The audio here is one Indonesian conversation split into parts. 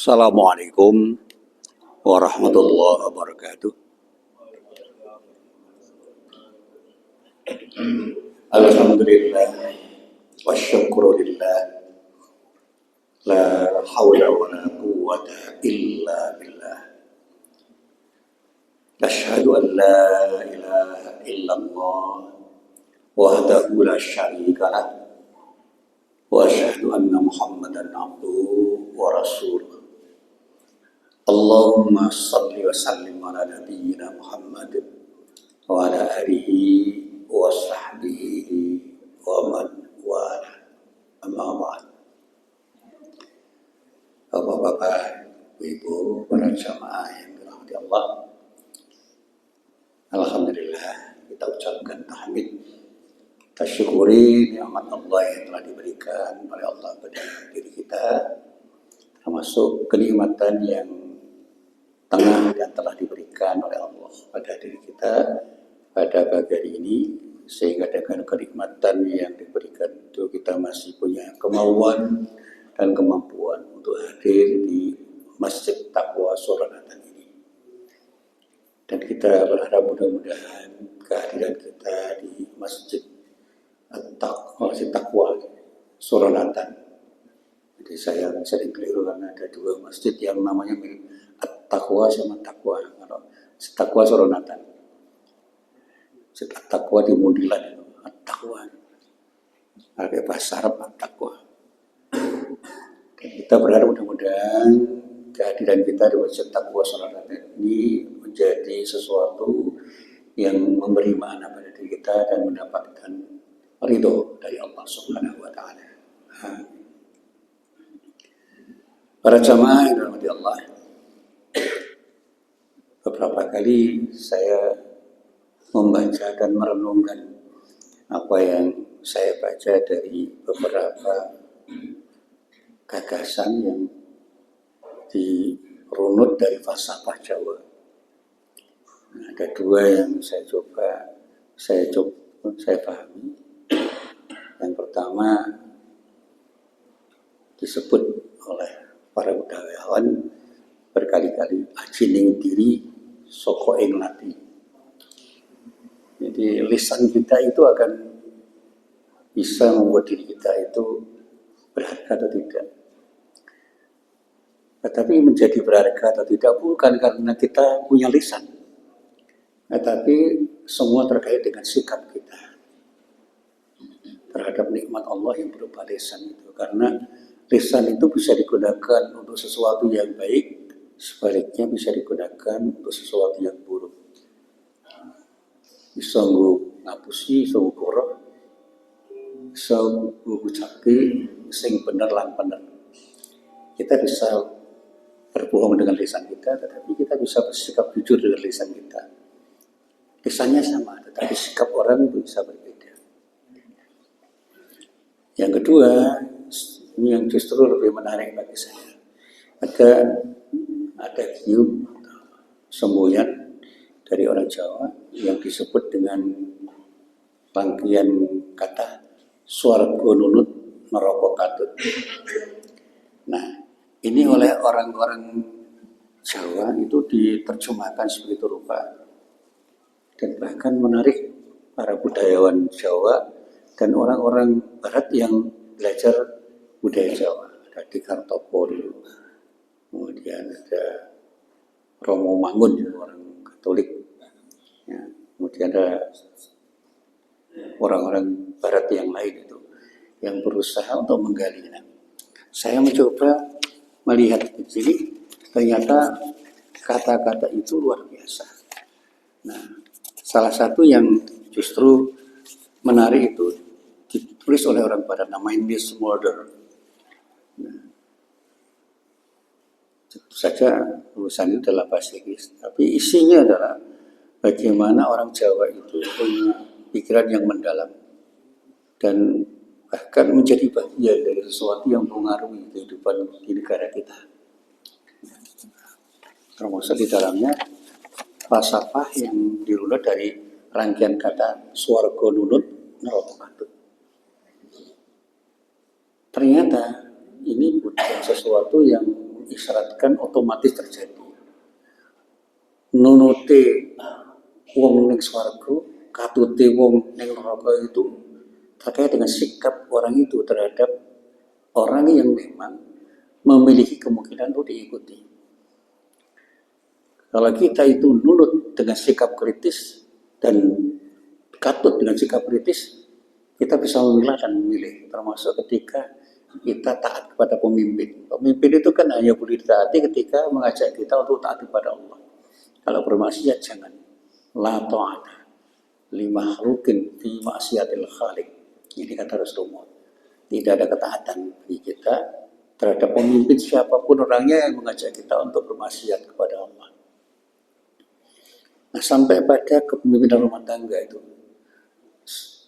Assalamualaikum warahmatullahi wabarakatuh. Alhamdulillah wa syukrulillah. La hawla wa la quwwata illa billah. Asyhadu an la ilaha illallah wahdahu la syarika lah. Wa asyhadu anna Muhammadan abduhu wa rasuluh. Allahumma salli wa sallim ala nabiyyina Muhammad wa ala alihi wa sahbihi wa man wala. Amma ba'd. Bapak-bapak, ibu, para jamaah yang dirahmati Allah, alhamdulillah kita ucapkan tahmid, kita syukuri nikmat Allah yang telah diberikan oleh Allah pada diri kita, termasuk kenikmatan yang tengah yang telah diberikan oleh Allah pada diri kita pada pagi hari ini, sehingga dengan kenikmatan yang diberikan itu kita masih punya kemauan dan kemampuan untuk hadir di Masjid Taqwa Suranatan ini. Dan kita berharap mudah-mudahan kehadiran kita di Masjid Taqwa Suranatan. Jadi saya sering keliru karena ada dua masjid yang namanya mirip, At-Taqwa sama Taqwa. Kalau Taqwa Suranatan, At-Taqwa di Mundilan itu, At-Taqwa. Pakai bahasa Arab At-Taqwa. Kita berharap mudah-mudahan kehadiran kita di Masjid Taqwa Suranatan ini menjadi sesuatu yang memberi makna pada diri kita dan mendapatkan ridho dari Allah Subhanahu wa taala. Para jamaah yang dirahmati Allah, beberapa kali saya membaca dan merenungkan apa yang saya baca dari beberapa gagasan yang dirunut dari falsafah Jawa. Ada dua yang saya pahami. Yang pertama disebut oleh para budayawan berkali-kali, ajining diri soko ing lati. Jadi lisan kita itu akan bisa membuat diri kita itu berharga atau tidak. Tetapi menjadi berharga atau tidak bukan karena kita punya lisan, tetapi semua terkait dengan sikap kita terhadap nikmat Allah yang berupa lisan itu. Karena lisan itu bisa digunakan untuk sesuatu yang baik, sebaliknya bisa digunakan untuk sesuatu yang buruk. Bisa ngapusi, bisa ngurang, bisa ngucapke sing bener lan bener. Kita bisa berbohong dengan lisan kita, tetapi kita bisa bersikap jujur dengan lisan kita. Lisannya sama, tetapi sikap orang bisa berbeda. Yang kedua, ini yang justru lebih menarik bagi saya. Ada gium semboyan dari orang Jawa yang disebut dengan rangkaian kata swarga nunut neraka katut. Nah, ini oleh orang-orang Jawa itu diterjemahkan seperti rupa, dan bahkan menarik para budayawan Jawa dan orang-orang Barat yang belajar budaya Jawa. Ada di Kartopo dulu, kemudian ada Romo Mangun, orang Katolik, ya. Kemudian ada orang-orang Barat yang lain itu yang berusaha untuk menggali. Saya mencoba melihat di sini, ternyata kata-kata itu luar biasa. Nah, salah satu yang justru menarik itu ditulis oleh orang Barat, namanya Nils Mulder. Nah, tentu saja tulisan itu adalah bahasa Inggris, tapi isinya adalah bagaimana orang Jawa itu punya pikiran yang mendalam dan bahkan menjadi bagian dari sesuatu yang mengaruhi kehidupan di negara kita. Termasuk di dalamnya falsafah yang dirunut dari rangkaian kata swarga nunut neraka katut. Ternyata ini bukan sesuatu yang mengisyaratkan otomatis terjadi. Nunute wong ning swarga, katute wong ning neraka itu terkait dengan sikap orang itu terhadap orang yang memang memiliki kemungkinan untuk diikuti. Kalau kita itu nurut dengan sikap kritis dan katut dengan sikap kritis, kita bisa memilah dan memilih. Termasuk ketika kita taat kepada pemimpin. Pemimpin itu kan hanya boleh ditaati ketika mengajak kita untuk taat kepada Allah. Kalau bermaksiat jangan. La ta'ata li makhluqin fi maksiatil khaliq. Ini kata Rasulullah. Tidak ada ketaatan bagi kita terhadap pemimpin siapapun orangnya yang mengajak kita untuk bermaksiat kepada Allah. Nah, sampai pada kepemimpinan rumah tangga itu,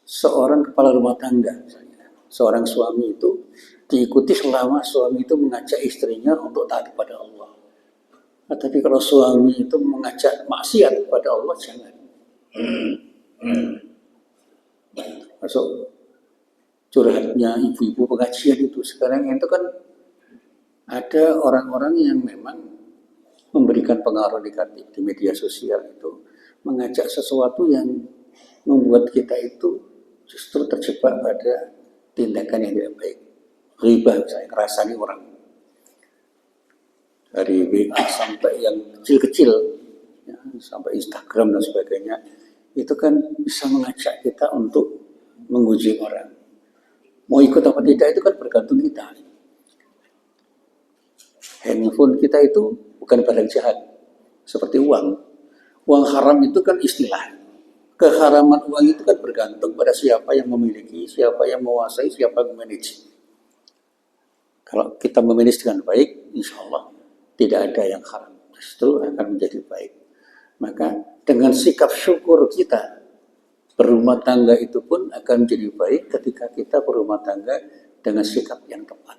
seorang kepala rumah tangga, misalnya, seorang suami itu diikuti selama suami itu mengajak istrinya untuk taat kepada Allah. Nah, tapi kalau suami itu mengajak maksiat kepada Allah, jangan. Masuk curhatnya ibu-ibu pengajian itu sekarang itu kan ada orang-orang yang memang memberikan pengaruh negatif di media sosial itu, mengajak sesuatu yang membuat kita itu justru terjebak pada tindakan yang tidak baik. Ghibah misalnya, ngerasani orang. Dari WA sampai yang kecil-kecil, ya, sampai Instagram dan sebagainya, itu kan bisa mengajak kita untuk menguji orang. Mau ikut apa tidak itu kan bergantung kita. Handphone kita itu bukan barang jahat, seperti uang. Uang haram itu kan istilah. Keharaman uang itu kan bergantung pada siapa yang memiliki, siapa yang menguasai, siapa yang memanage. Kalau kita memanage dengan baik, insya Allah tidak ada yang haram, justru akan menjadi baik. Maka dengan sikap syukur kita berumah tangga itu pun akan menjadi baik ketika kita berumah tangga dengan sikap yang tepat.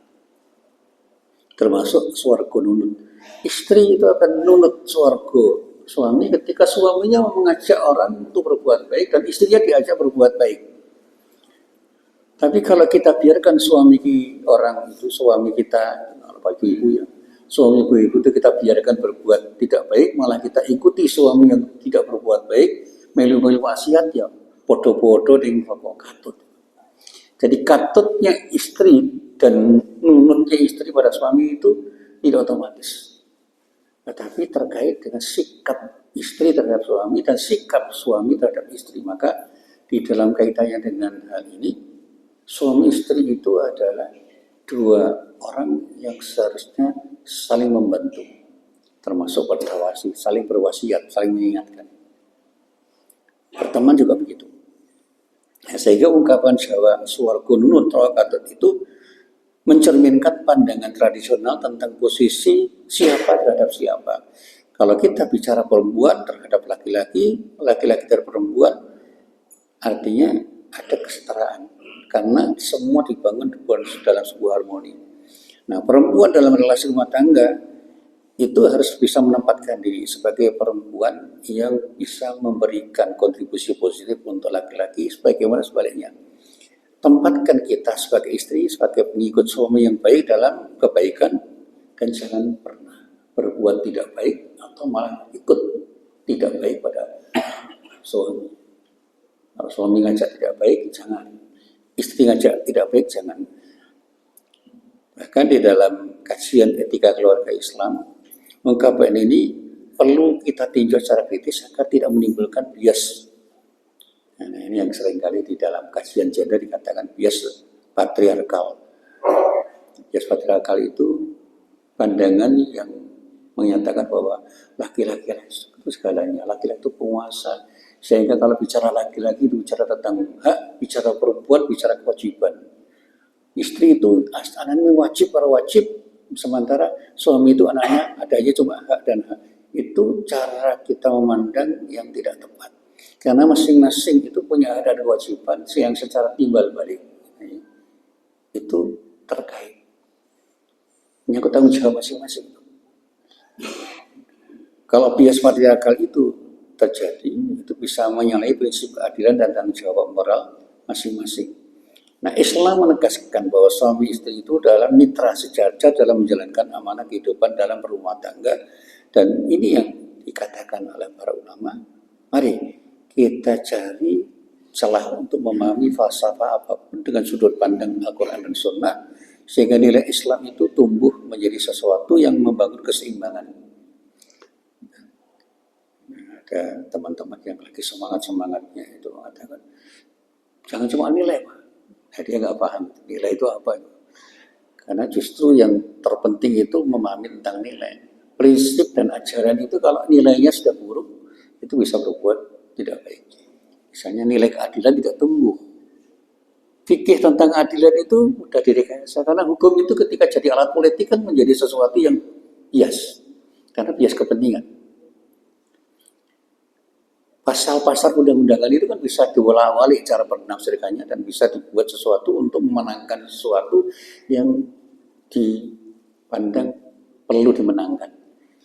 Termasuk swarga nunut. Istri itu akan nunut swarga suami ketika suaminya mengajak orang untuk berbuat baik dan istrinya diajak berbuat baik. Tapi kalau kita biarkan suami orang itu, suami kita, bagi ibu ya, suami ibu itu kita biarkan berbuat tidak baik, malah kita ikuti suami yang tidak berbuat baik, melu-melu maksiat ya, podo-podo dengan rokok katut. Jadi katutnya istri dan nunutnya istri pada suami itu tidak otomatis. Tetapi terkait dengan sikap istri terhadap suami dan sikap suami terhadap istri. Maka di dalam kaitannya dengan hal ini, suami istri itu adalah dua orang yang seharusnya saling membantu. Termasuk bertawasi, saling berwasiat, saling mengingatkan. Berteman juga begitu. Sehingga ungkapan Jawa swarga nunut katut itu mencerminkan pandangan tradisional tentang posisi siapa terhadap siapa. Kalau kita bicara perempuan terhadap laki-laki, laki-laki terhadap perempuan, artinya ada kesetaraan. Karena semua dibangun dalam sebuah harmoni. Nah, perempuan dalam relasi rumah tangga itu harus bisa menempatkan diri sebagai perempuan yang bisa memberikan kontribusi positif untuk laki-laki, sebagaimana sebaliknya. Tempatkan kita sebagai istri, sebagai pengikut suami yang baik dalam kebaikan, dan jangan pernah berbuat tidak baik atau malah ikut tidak baik pada suami. Kalau suami ngajak tidak baik, jangan. Istri ngajak tidak baik, jangan. Bahkan di dalam kajian etika keluarga Islam, ungkapan ini perlu kita tinjau secara kritis agar tidak menimbulkan bias. Nah, ini yang seringkali di dalam kajian gender dikatakan bias patriarkal. Bias patriarkal itu pandangan yang menyatakan bahwa laki-laki itu segalanya, laki-laki itu penguasa. Sehingga kalau bicara laki-laki itu bicara tentang hak, bicara perempuan, bicara kewajiban. Istri itu anaknya wajib para wajib, sementara suami itu anaknya adanya cuma hak dan hak. Itu cara kita memandang yang tidak tepat. Karena masing-masing itu punya hak dan kewajiban yang secara timbal balik. Itu terkait. Menyangkut tanggung jawab masing-masing. Kalau bias patriarkal itu terjadi, itu bisa menyalahi prinsip keadilan dan tanggung jawab moral masing-masing. Nah, Islam menegaskan bahwa suami istri itu adalah mitra sejajar dalam menjalankan amanah kehidupan dalam berumah tangga. Dan ini yang dikatakan oleh para ulama. Mari kita cari celah untuk memahami falsafah apapun dengan sudut pandang Al-Quran dan Sunnah, sehingga nilai Islam itu tumbuh menjadi sesuatu yang membangun keseimbangan. Ada teman-teman yang lagi semangat-semangatnya itu mengatakan, jangan cuma nilai, Pak. Dia nggak paham nilai itu apa. Karena justru yang terpenting itu memahami tentang nilai. Prinsip dan ajaran itu kalau nilainya sudah buruk, itu bisa berbuat tidak baik. Misalnya nilai keadilan tidak tumbuh. Fikih tentang keadilan itu mudah direkayasa. Karena hukum itu ketika jadi alat politik kan menjadi sesuatu yang bias. Karena bias kepentingan. Pasal-pasal undang-undangan itu kan bisa diwala-wali cara penafsirannya dan bisa dibuat sesuatu untuk memenangkan sesuatu yang dipandang perlu dimenangkan.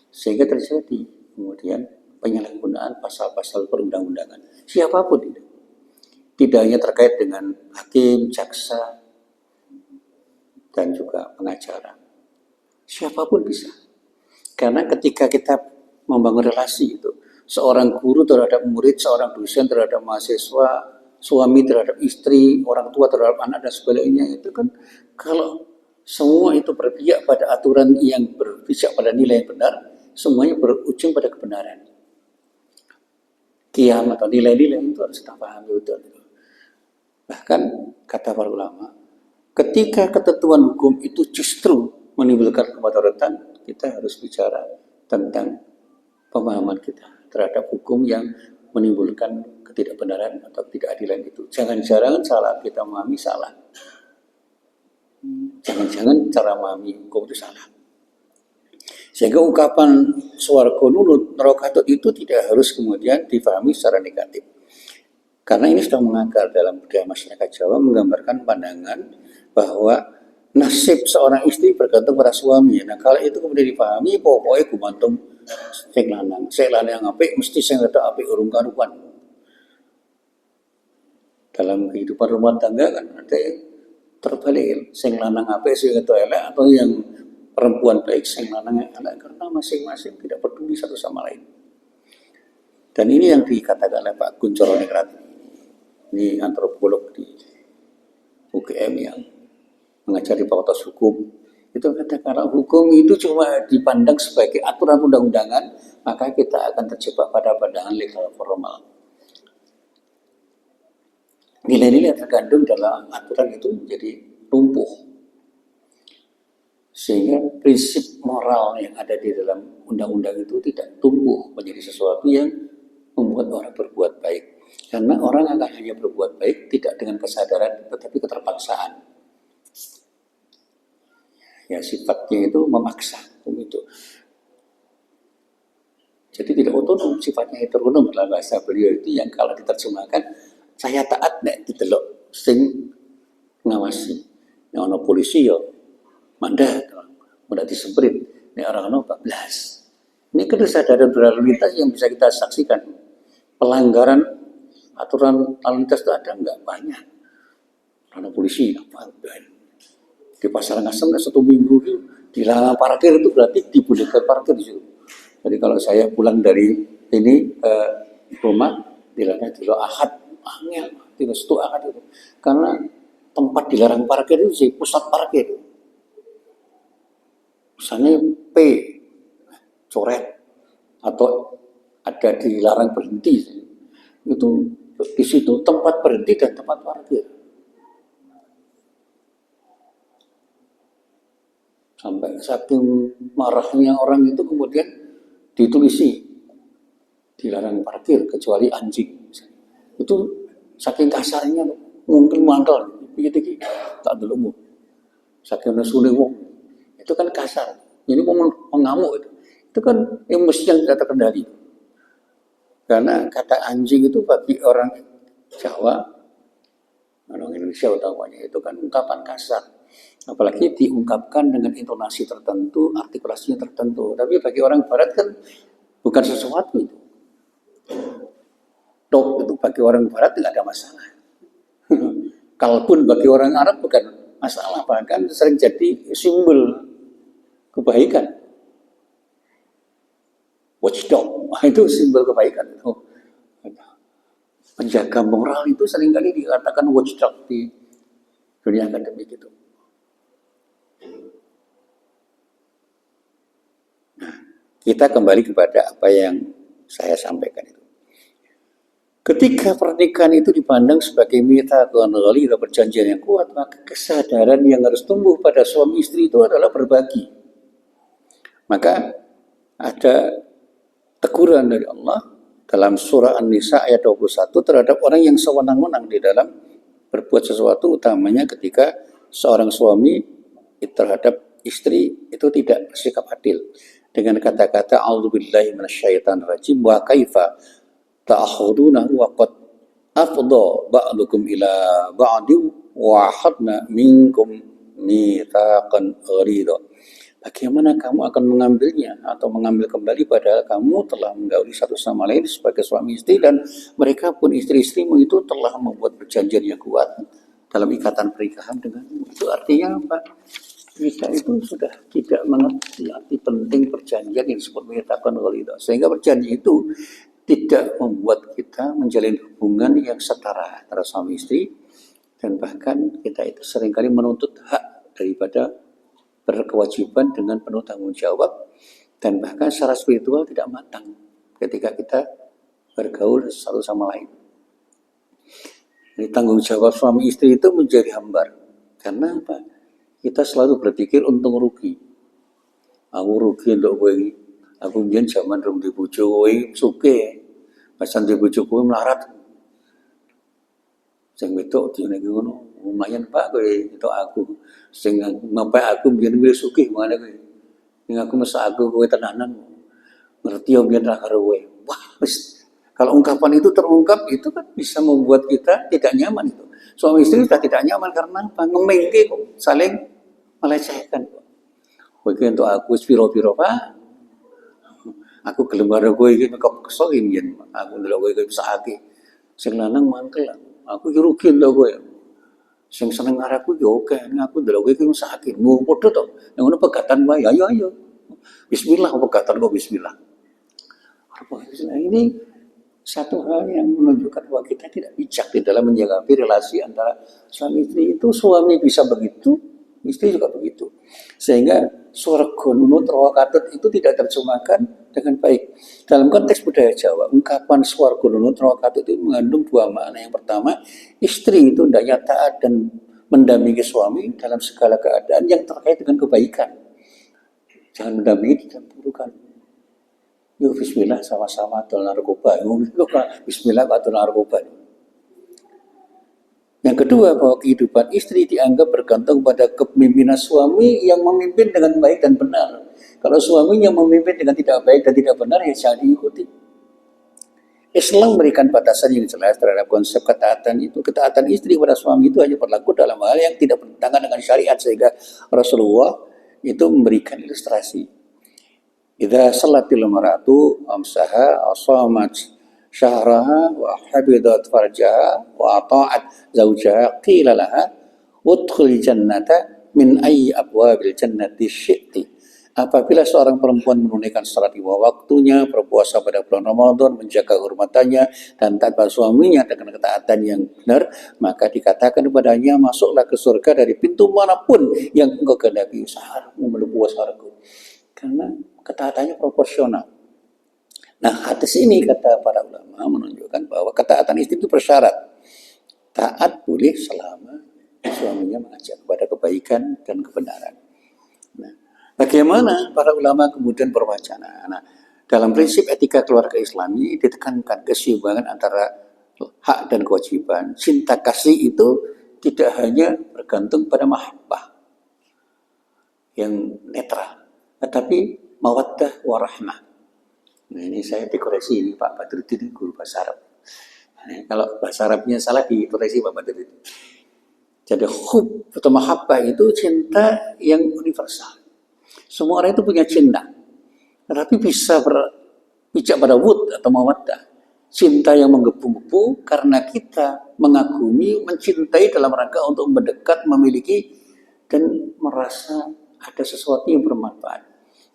Sehingga terjadi kemudian penyalahgunaan pasal-pasal perundang-undangan. Siapapun itu. Tidak hanya terkait dengan hakim, jaksa, dan juga pengacara. Siapapun bisa. Karena ketika kita membangun relasi itu, seorang guru terhadap murid, seorang dosen terhadap mahasiswa, suami terhadap istri, orang tua terhadap anak dan sebagainya, itu kan kalau semua itu berpihak pada aturan yang berpihak pada nilai yang benar, semuanya berujung pada kebenaran. Qiyam atau nilai-nilai itu harus kita pahami betul. Bahkan kata para ulama, ketika ketentuan hukum itu justru menimbulkan kemudaratan, kita harus bicara tentang pemahaman kita terhadap hukum yang menimbulkan ketidakbenaran atau ketidakadilan itu. Jangan-jangan salah kita memahami salah. Jangan-jangan cara memahami hukum itu salah. Sehingga ungkapan swarga nunut neraka itu tidak harus kemudian difahami secara negatif. Karena ini sudah mengakar dalam budaya masyarakat Jawa, menggambarkan pandangan bahwa nasib seorang istri bergantung pada suami. Nah, kalau itu kemudian dipahami, pokoknya gumantung sing lanang apik mesti sing wedok apik urung karuan. Dalam kehidupan rumah tangga kan ada terbalik, sing lanang apik sing wedok elek, atau yang perempuan baik sing lanang elek, karena masing-masing tidak peduli satu sama lain. Dan ini yang dikatakan oleh Pak Kuncoro Ningrat. Ini antropolog di UGM yang mengajari fakultas hukum. Itu katakan kalau hukum itu cuma dipandang sebagai aturan undang-undangan, maka kita akan terjebak pada pandangan legal formal. Nilai-nilai terkandung dalam aturan itu menjadi lumpuh. Sehingga prinsip moral yang ada di dalam undang-undang itu tidak tumbuh menjadi sesuatu yang membuat orang berbuat baik. Karena orang akan hanya berbuat baik tidak dengan kesadaran, tetapi keterpaksaan. Ya, sifatnya itu memaksa itu. Jadi tidak otonom, sifatnya heteronom dalam bahasa beliau itu yang kalau diterjemahkan, saya taat nek didelok sing ngawasi. Nek ana polisi ya mandat, mudah disemprit. Nek orang ana 14. Ini kesadaran berlalu lintas yang bisa kita saksikan. Pelanggaran aturan lalu lintas itu ada enggak banyak. Karena polisi apa? Di pasar Ngasem 1 minggu itu dilarang parkir, itu berarti dibolehkan parkir di situ. Jadi kalau saya pulang dari ini rumah dilarang di Ahad, angel, tidak setu Ahad itu. Karena tempat dilarang parkir itu sih pusat parkir. Misalnya P coret atau ada dilarang berhenti, itu di situ tempat berhenti dan tempat parkir. Sampai saking marahnya orang itu kemudian ditulisi dilarang parkir kecuali anjing. Itu saking kasarnya mungkin mangkal gitu tak dulu saking nesune wong itu kan kasar. Jadi mau mengamuk itu kan emosi yang tidak terkendali. Karena kata anjing itu bagi orang Jawa, orang Indonesia utamanya itu kan ungkapan kasar. Apalagi diungkapkan dengan intonasi tertentu, artikulasinya tertentu. Tapi bagi orang Barat kan bukan sesuatu itu. Dog itu bagi orang Barat tidak ada masalah. Kalaupun bagi orang Arab bukan masalah, bahkan sering jadi simbol kebaikan. Watchdog, itu simbol kebaikan. Penjaga moral itu seringkali dikatakan watchdog di dunia akademik itu. Nah, kita kembali kepada apa yang saya sampaikan itu. Ketika pernikahan itu dipandang sebagai mitsaqun ghalidh, perjanjian yang kuat, maka kesadaran yang harus tumbuh pada suami istri itu adalah berbagi. Maka ada teguran dari Allah dalam surah An-Nisa ayat 21 terhadap orang yang sewenang-wenang di dalam berbuat sesuatu, utamanya ketika seorang suami terhadap istri itu tidak bersikap adil dengan kata-kata a'udzubillahi minasyaitonirrajim wa kaifa ta'khudunahu wa qad afdha ba'dukum ila ba'di wa hadna minkum mitsaqan ghalidha. Bagaimana kamu akan mengambilnya atau mengambil kembali padahal kamu telah menggauli satu sama lain sebagai suami istri dan mereka pun istri-istrimu itu telah membuat perjanjian yang kuat dalam ikatan pernikahan denganmu. Itu artinya apa? Kita itu sudah tidak mengerti arti penting perjanjian yang disebut mitsaqan ghalidha, sehingga perjanjian itu tidak membuat kita menjalin hubungan yang setara antara suami istri, dan bahkan kita itu seringkali menuntut hak daripada berkewajiban dengan penuh tanggung jawab, dan bahkan secara spiritual tidak matang ketika kita bergaul satu sama lain. Jadi tanggung jawab suami istri itu menjadi hambar. Karena apa? Kita selalu berpikir untung rugi. Aku rugi untuk kowe. Aku mbiyen zaman rum di bojo kowe sugih. Pasan di bojo kowe melarat. Sing wedok dene ngono, lumayan Pak kowe itu aku. Sing ngempek aku mbiyen wis sugih mangane kowe. Ning aku mesak aku kowe tenanan. Ngerti yo mbiyen ra karo kowe. Wah, wis kalau ungkapan itu terungkap itu kan bisa membuat kita tidak nyaman itu. Suami istri sudah tidak nyaman karena apa? Ngemengke kok, saling melecehkan. Kowe iki entuk aku piro-piro Pak. Aku gelem karo kowe iki kok kesel yen aku ndelok kowe mesake. Sing lanang mangkel. Aku iki rugi lho kowe. Sing seneng karo aku yo oke, aku ndelok kowe iki mesake. Mu padha to. Yang ngono pegatan wae. Ayo. Bismillah pegatan kok bismillah. Apa ini satu hal yang menunjukkan bahwa kita tidak bijak di dalam menjaga relasi antara suami istri itu. Suami bisa begitu, istri juga begitu. Sehingga swarga nunut rawa katut itu tidak terjemahkan dengan baik. Dalam konteks budaya Jawa, ungkapan swarga nunut rawa katut itu mengandung dua makna. Yang pertama, istri itu hendaknya taat dan mendampingi suami dalam segala keadaan yang terkait dengan kebaikan. Jangan mendampingi dalam keburukan. Yuk bismillah sama-sama atau narkoba. Bismillah atau narkoba. Yang kedua, bahwa kehidupan istri dianggap bergantung pada kepemimpinan suami yang memimpin dengan baik dan benar. Kalau suami yang memimpin dengan tidak baik dan tidak benar, ya jangan diikuti. Islam memberikan batasan yang jelas terhadap konsep ketaatan itu. Ketaatan istri kepada suami itu hanya berlaku dalam hal yang tidak bertentangan dengan syariat, sehingga Rasulullah itu memberikan ilustrasi. Idza salatil mar'atu amsaha asamat syahraha wa habidat farjaha wa ata'at zawjaha qila laha udkhul jannata min ayyi abwabil jannati syi'ti. Apabila seorang perempuan menunaikan salat di waktunya, berpuasa pada bulan Ramadan, menjaga kehormatannya dan taat pada suaminya dengan ketaatan yang benar, maka dikatakan kepadanya, masuklah ke surga dari pintu manapun yang engkau kehendaki. Saharmu melebu saharku. Karena ketaatannya proporsional. Nah, hadis ini kata para ulama menunjukkan bahwa ketaatan istri itu bersyarat. Taat boleh selama suaminya mengajak kepada kebaikan dan kebenaran. Nah, bagaimana para ulama kemudian berwacana? Nah, dalam prinsip etika keluarga Islami ditekankan keseimbangan antara hak dan kewajiban. Cinta kasih itu tidak hanya bergantung pada mahabbah yang netral, tetapi mawaddah warahmah. Nah, ini saya dikoreksi ini Pak Badruddin, guru bahasa Arab. Nah, kalau bahasa Arabnya salah dikoreksi Pak Badruddin. Jadi hub atau mahabbah itu cinta yang universal. Semua orang itu punya cinta, tetapi bisa berpijak pada wud atau mawaddah. cinta yang menggebu-gebu karena kita mengagumi, mencintai dalam rangka untuk mendekat, memiliki, dan merasa ada sesuatu yang bermanfaat.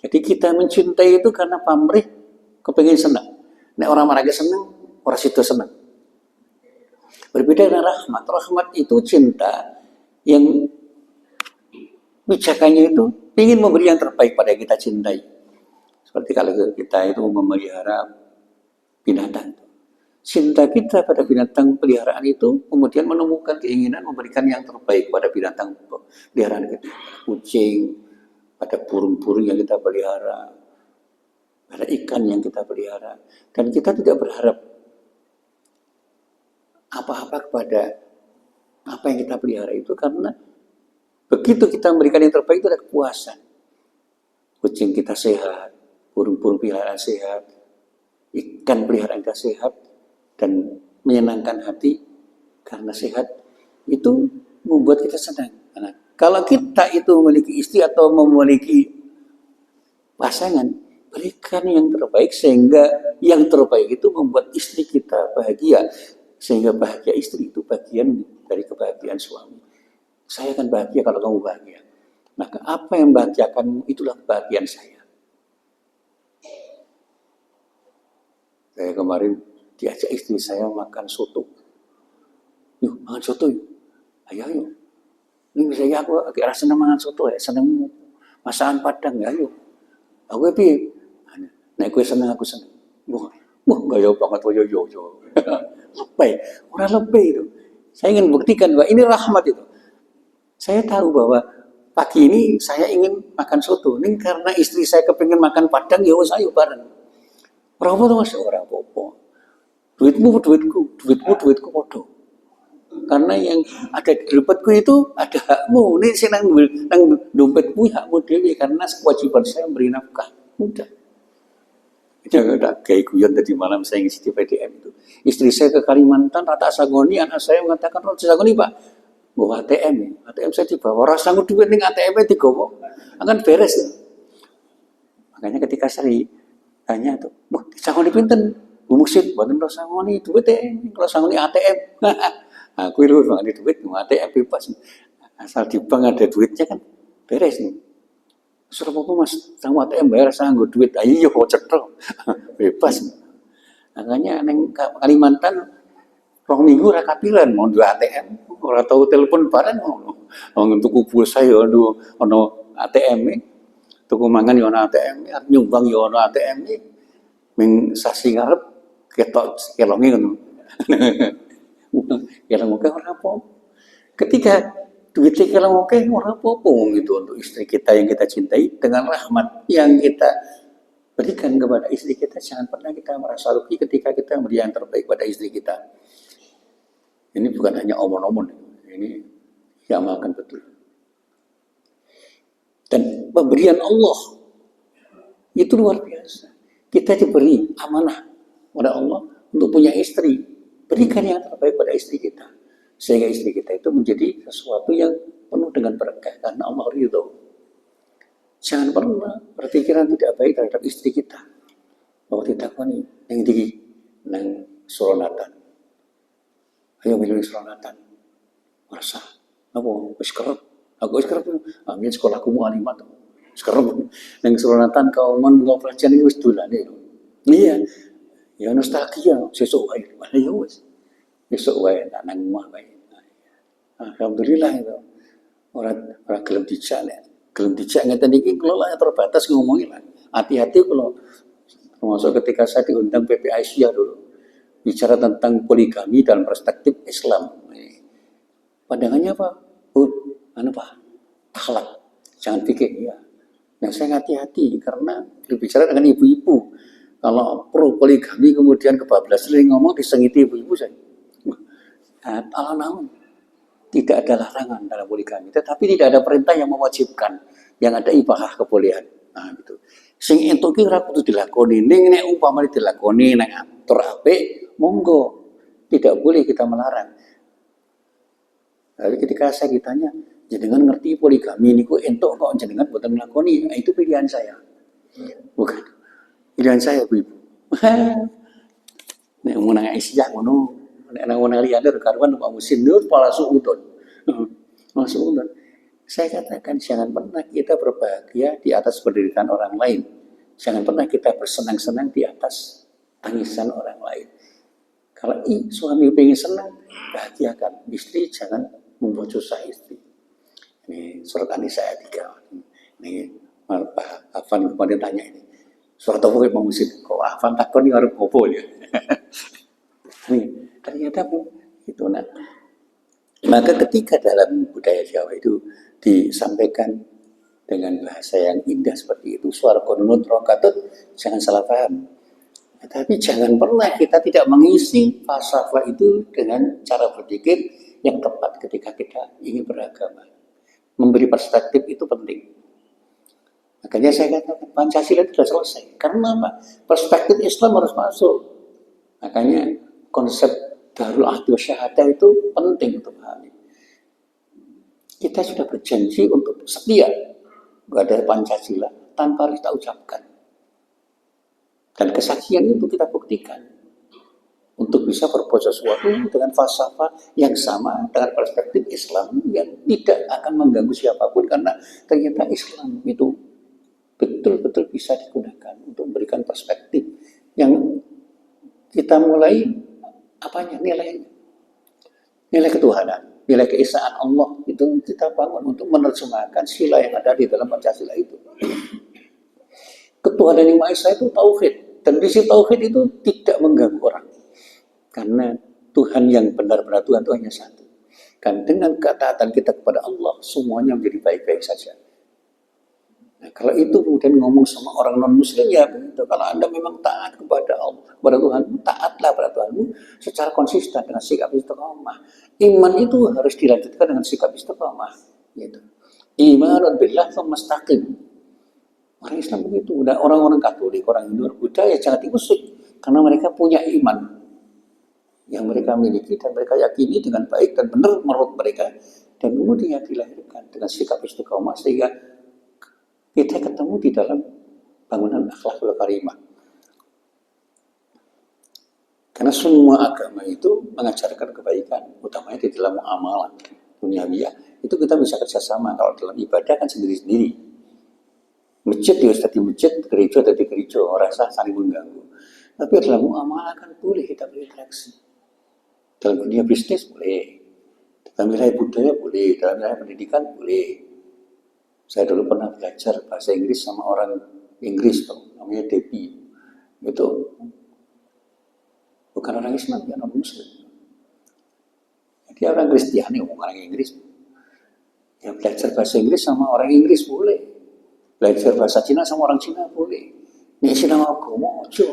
Jadi kita mencintai itu karena pamrih, kepengen senang. Nek orang marah senang, orang situ senang. Berbeda dengan rahmat. Rahmat itu cinta yang bijakannya itu ingin memberi yang terbaik pada yang kita cintai. Seperti kalau kita itu memelihara binatang. Cinta kita pada binatang peliharaan itu kemudian menemukan keinginan memberikan yang terbaik pada binatang peliharaan kita. Kucing, pada burung-burung yang kita pelihara, pada ikan yang kita pelihara. Dan kita tidak berharap apa-apa kepada apa yang kita pelihara itu, karena begitu kita memberikan yang terbaik itu ada kepuasan. Kucing kita sehat, burung-burung peliharaan sehat, ikan peliharaan kita sehat, dan menyenangkan hati karena sehat, itu membuat kita senang. Karena kalau kita itu memiliki istri atau memiliki pasangan, berikan yang terbaik sehingga yang terbaik itu membuat istri kita bahagia, sehingga bahagia istri itu bagian dari kebahagiaan suami. Saya akan bahagia kalau kamu bahagia. Maka apa yang membahagiakanmu itulah kebahagiaan saya. Saya kemarin diajak istri saya makan soto. Yuk, makan soto yuk. Ayo. Ini misalnya aku agak rasa senang makan soto ya, senang masakan Padang ya, ayo. Aku piye? Nek kowe seneng aku seneng. Wah, gaya banget yo. Lebay, orang lebay itu. Saya ingin buktikan bahwa ini rahmat itu. Saya tahu bahwa pagi ini saya ingin makan soto. Ini karena istri saya kepingin makan Padang, ya saya bareng. Orang apa tuh mas? Orang apa? Duitmu duitku podo. Karena yang ada di dompetku itu ada hakmu. Ini sih nang dompetmu hakmu dewi, karena kewajiban saya memberi nafkah. Udah. Jangan ada kayak guyon tadi malam saya ngisi di PDM itu. Istri saya ke Kalimantan, rata sagoni, anak saya mengatakan rata sagoni pak. Bawa ATM saya dibawa. Orang sanggup duit nih ATM-nya digowo. Akan beres. Ya. Makanya ketika saya tanya tuh, wah sagoni pinten? Bumuksit, buatan lo sagoni duit kalau sagoni ATM. Aku itu bang ada duit, ATM bebas. Asal di bank ada duitnya kan beres nih. Suruh apa mas, sama ATM bayar sanggup duit, ayo cetok, bebas. Makanya neng Kalimantan, 2 minggu rakapilan mau dua ATM, orang tahu telepon bareng, untuk pulsa ya, ono ATM tuku mangan ya ono ATM, nyumbang ya ono ATM ming sasi ngarep ketok kelongi kan, kelong oke orang apa? Ketika duitnya kalau oke orang apa itu untuk istri kita yang kita cintai, dengan rahmat yang kita berikan kepada istri kita, jangan pernah kita merasa rugi ketika kita memberi yang terbaik pada istri kita. Ini bukan hanya omong-omong, ini diamalkan betul. Dan pemberian Allah itu luar biasa. Kita diberi amanah oleh Allah untuk punya istri, berikan yang terbaik pada istri kita. Sehingga istri kita itu menjadi sesuatu yang penuh dengan berkah karena Allah ridho. Jangan pernah berpikiran tidak baik terhadap istri kita. Bahwa tidak koni yang tinggi nang suronatan. Ayo milih suronatan. Merasa aku wis kerep. Aku wis kerep. Amin sekolahku mu alimat. Sekarang nang suronatan kauman ngopelajan iki wis dolane. Iya. Ya nostalgia sesuk wae. Ayo wis. Besok wae tak nang omah wae. Alhamdulillah itu. Orang gelem dijak nek. Gelem dijak ngeten iki kula lah terbatas ngomongin lah. Hati-hati kalau termasuk ketika saya diundang PP Aisyah dulu bicara tentang poligami dalam perspektif Islam. Pandangannya apa? Pak? Akhlak. Jangan pikir ya. Nah, saya hati-hati karena berbicara dengan ibu-ibu. Kalau pro poligami kemudian kebablasan ngomong disengiti ibu-ibu saya. Alam tidak ada larangan dalam poligami, tetapi tidak ada perintah yang mewajibkan, yang ada ibahah kebolehan. Nah, gitu. Sing entuk ki ora kudu dilakoni, ning nek umpamane dilakoni nek atur apik, monggo. Tidak boleh kita melarang. Lalu ketika saya ditanya, jenengan ngerti poligami niku entuk kok jenengan boten nglakoni, nah, itu pilihan saya. Bukan. Pilihan saya, Bu Ibu. Nek mun nang Asia ngono, nek nang wong liyane karuan Pak Musin niku pola suudon. Masuk. Saya katakan jangan pernah kita berbahagia di atas penderitaan orang lain. Jangan pernah kita bersenang-senang di atas tangisan orang lain. Kalau suami pengen senang, bahagiakan. Istri jangan membuat susah istri. Ini surat An-Nisa ayat 3. Ini Pak Afan kemarin tanya ini. Surat apa yang mau musik? Kok Afan takut nih orang popo ya? Nih, ternyata itu nah. Maka ketika dalam budaya Jawa itu disampaikan dengan bahasa yang indah seperti itu, suara konunut rokatut, jangan salah paham. Tapi jangan pernah kita tidak mengisi falsafah itu dengan cara berpikir yang tepat ketika kita ingin beragama. Memberi perspektif itu penting. Makanya saya katakan Pancasila itu sudah selesai. Karena apa? Perspektif Islam harus masuk. Makanya konsep Darul Ahdi wa Syahadah itu penting untuk pahami. Kita sudah berjanji untuk setia kepada Pancasila tanpa harus kita ucapkan. Dan kesaksian itu kita buktikan untuk bisa berbuat sesuatu dengan falsafah yang sama dengan perspektif Islam yang tidak akan mengganggu siapapun karena ternyata Islam itu betul-betul bisa digunakan untuk memberikan perspektif yang kita mulai apanya nilai ketuhanan, nilai keesaan Allah itu kita bangun untuk menerjemahkan sila yang ada di dalam Pancasila itu. Ketuhanan yang Maha Esa itu tauhid, dan visi tauhid itu tidak mengganggu orang, karena Tuhan yang benar-benar Tuhan itu hanya satu. Dan dengan ketaatan kita kepada Allah, semuanya menjadi baik-baik saja. Nah, kalau itu kemudian ngomong sama orang non-muslim ya begitu. Kalau Anda memang taat kepada Allah, kepada Tuhan, taatlah pada Tuhanmu secara konsisten dengan sikap istiqomah. Iman itu harus dilanjutkan dengan sikap istiqomah. Gitu. Imanun billah mustaqim. Orang Islam begitu. Dan orang-orang Katolik, orang Hindu, Buddha ya jangan diusik karena mereka punya iman yang mereka miliki dan mereka yakini dengan baik dan benar menurut mereka. Dan kemudian dilahirkan dengan sikap istiqomah sehingga kita ketemu di dalam bangunan akhlakul karimah. Karena semua agama itu mengajarkan kebaikan, utamanya di dalam muamalah duniawiyah. Itu kita bisa kerjasama. Kalau dalam ibadah kan sendiri-sendiri. Masjid dia jadi masjid, gereja jadi gereja, rasa saling mengganggu. Tapi dalam muamalah kan boleh kita berinteraksi. Dalam dunia bisnis boleh, dalam wilayah budaya boleh, dalam wilayah pendidikan boleh. Saya dulu pernah belajar bahasa Inggris sama orang Inggris tuh, namanya Debbie. Itu bukan orang Islam, dia orang Muslim. Dia orang Kristiani, orang Inggris. Ya belajar bahasa Inggris sama orang Inggris boleh. Belajar bahasa Cina sama orang Cina boleh. Ini Cina agama ojo,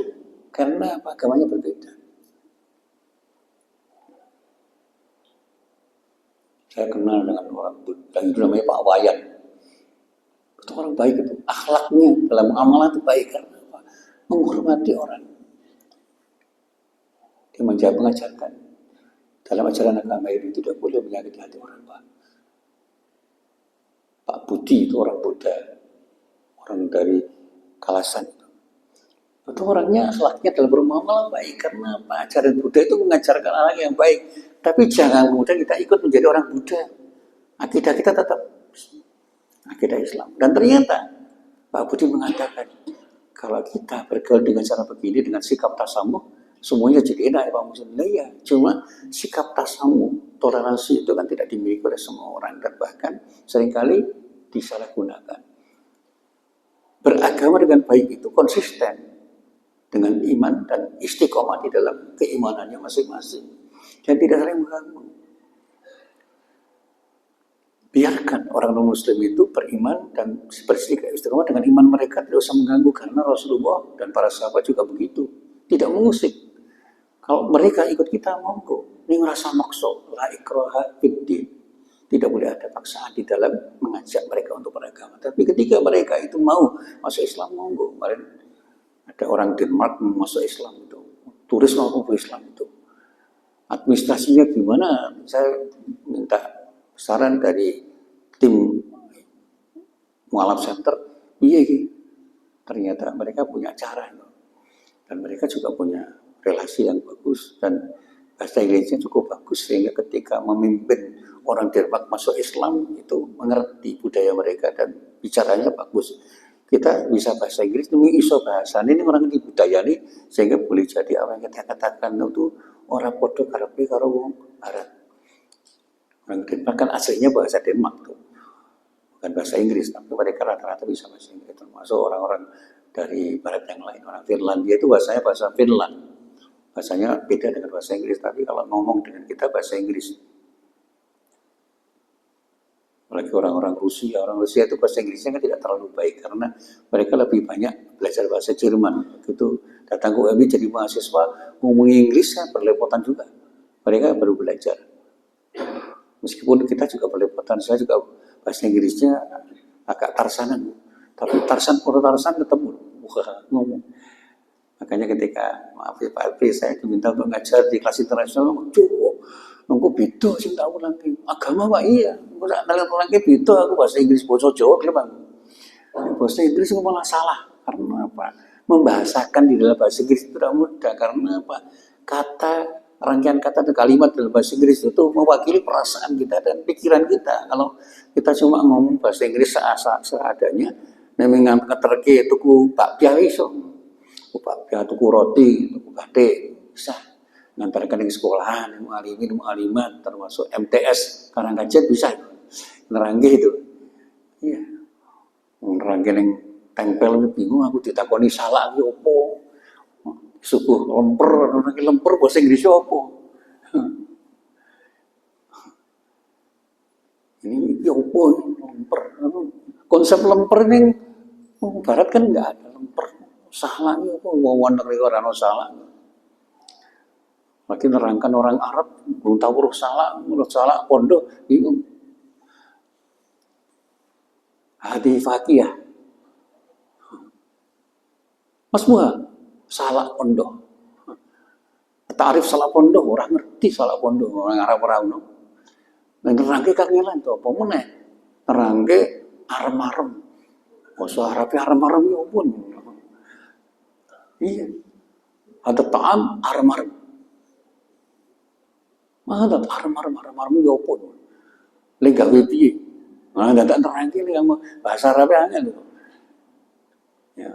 karena apa? Agamanya berbeda. Saya kenal dengan orang itu namanya Pak Wayan. Itu orang baik itu, akhlaknya dalam muamalah itu baik karena apa? Menghormati orang. Dia mengajarkan dalam ajaran agama ini tidak boleh menyakiti hati orang, Pak. Pak Budi itu orang Buddha, orang dari Kalasan itu. Itu orangnya akhlaknya dalam bermuamalah baik karena apa? Ajaran Buddha itu mengajarkan orang yang baik. Tapi jangan kemudian kita ikut menjadi orang Buddha. Akidah kita tetap akidah Islam. Dan ternyata Pak Budi mengatakan kalau kita bergaul dengan cara begini, dengan sikap tasamuh, semuanya jadi enak ya Pak Muslim. Nah, ya, cuma sikap tasamuh, toleransi itu kan tidak dimiliki oleh semua orang dan bahkan seringkali disalahgunakan. Beragama dengan baik itu konsisten dengan iman dan istiqomah di dalam keimanannya masing-masing dan tidak saling mengganggu. Biarkan orang non-muslim itu beriman dan bersikap istiqomah dengan iman mereka, tidak usah mengganggu karena Rasulullah dan para sahabat juga begitu, tidak mengusik. Kalau mereka ikut kita monggo, ini ngerasa makso, la ikraha fiddin. Tidak boleh ada paksaan di dalam mengajak mereka untuk beragama. Tapi ketika mereka itu mau masuk Islam monggo. Kemarin ada orang Denmark masuk Islam itu, turis mau masuk Islam itu. Administrasinya gimana? Saya minta saran dari tim Mualaf Center, iya gitu. Ternyata mereka punya cara, dan mereka juga punya relasi yang bagus dan bahasa Inggrisnya cukup bagus sehingga ketika memimpin orang Denmark masuk Islam itu mengerti budaya mereka dan bicaranya bagus. Kita bisa bahasa Inggris, tapi iso bahasa ini orang di budaya ini sehingga boleh jadi apa yang kita katakan itu orang podo karepe karo wong Barat. Orang Denmark kan aslinya bahasa Denmark tuh, bukan bahasa Inggris, tapi mereka rata-rata bisa bahasa Inggris. Termasuk orang-orang dari Barat yang lain, orang Finlandia itu bahasanya bahasa Finland, bahasanya beda dengan bahasa Inggris, tapi kalau ngomong dengan kita bahasa Inggris. Apalagi orang Rusia itu bahasa Inggrisnya kan tidak terlalu baik karena mereka lebih banyak belajar bahasa Jerman. Begitu datang ke UMI jadi mahasiswa ngomong Inggris kan berlepotan juga. Mereka baru belajar. Meskipun kita juga berlepotan, saya juga bahasa Inggrisnya agak tarsanan. Tapi Tarsan ketemu. Ngomong. Makanya ketika maaf ya Pak Alfi, saya diminta untuk ngajar di kelas internasional, nunggu beda sing tak ulangi. Agama Pak iya, ora ulangi beda aku bahasa Inggris basa Jawa Bang. Bahasa Inggris itu malah salah. Karena apa? Membahasakan di dalam bahasa Inggris itu tidak mudah karena apa? Rangkaian kata dan kalimat dalam bahasa Inggris itu mewakili perasaan kita dan pikiran kita. Kalau kita cuma ngomong bahasa Inggris seadanya, memang ngeterke tuku bakpia iso. Bakpia tuku roti, tuku kate bisa. Ngantarkan ke sekolahan, mu'alimin, mu'alimat, termasuk MTS, Karangkajet bisa. Nerangge itu. Iya. Nerangge yang tempel ini bingung, aku ditakoni salah, ini apa? Subuh lemper, nerangge lemper, bahasa Inggrisnya apa? Ini apa? Lemper. Konsep lemper ini, Barat kan enggak ada lemper. Salah ini apa? Wawan negeri orang salah. Lagi nerangkan orang Arab, belum tahu urut salah, pondok, bingung. Hadi fakiyah. Mas Muha, salah pondok. Tarif salah pondok, orang ngerti salah pondok, orang Arab orang no. Nah, nerangke kangelan tuh, apa meneh? Nerangke arem-arem. Bahasa Arabnya arem-arem ya pun. Iya. Ada ta'am arem-arem. Ada arem-arem ya apa? Lek gawe piye? Nah, dadak nerangke yang bahasa Arab angel lho. Ya.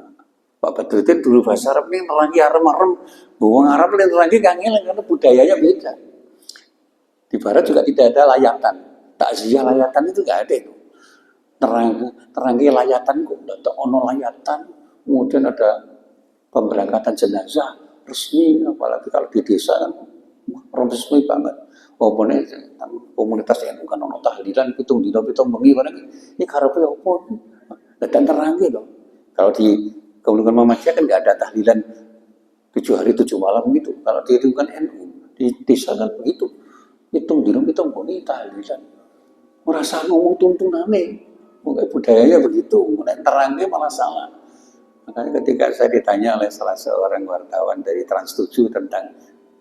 Pak Badruddin dulu bahasa Arab ini nerangke arem-arem, wong Arab nerangke kangelan karena budayanya beda. Di Barat juga tidak ada layatan. Takziah layatan itu enggak ada itu. Nerangke layatan kok enggak ono layatan. Kemudian ada pemberangkatan jenazah resmi, apalagi kalau di desa kan resmi banget. Walaupun komunitas yang bukan ono tahlilan pitung dina pitung bengi barang ini karepe apa? Dan terangke dong. Kalau di Kaulungan Muhammadiyah kan enggak ada tahlilan 7 hari 7 malam gitu. Kalau di itu kan NU, di desa kan begitu. Pitung dina pitung bengi tahlilan. Merasa ngomong tuntunane. Mungkin budayanya begitu, mulai terangke malah salah. Makanya ketika saya ditanya oleh salah seorang wartawan dari Trans7 tentang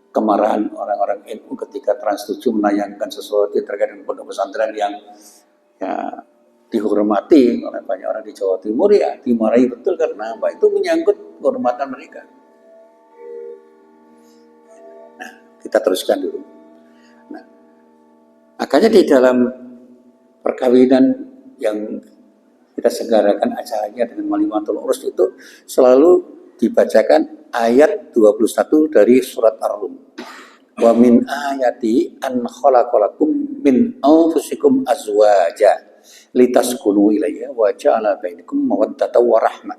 kemarahan orang-orang NU ketika Trans7 menayangkan sesuatu terkait dengan pondok pesantren yang ya, dihormati oleh banyak orang di Jawa Timur, ya dimarahi betul karena apa? Itu menyangkut kehormatan mereka. Nah, kita teruskan dulu. Nah, makanya di dalam perkawinan yang kita selenggarakan acaranya dengan Walimatul Urus itu selalu dibacakan ayat 21 dari surat Ar-Rum. Wa min ayati an khalaqalakum min anfusikum azwaja litaskunu ilayha wa ja'ala bainakum mawaddatan wa rahmah.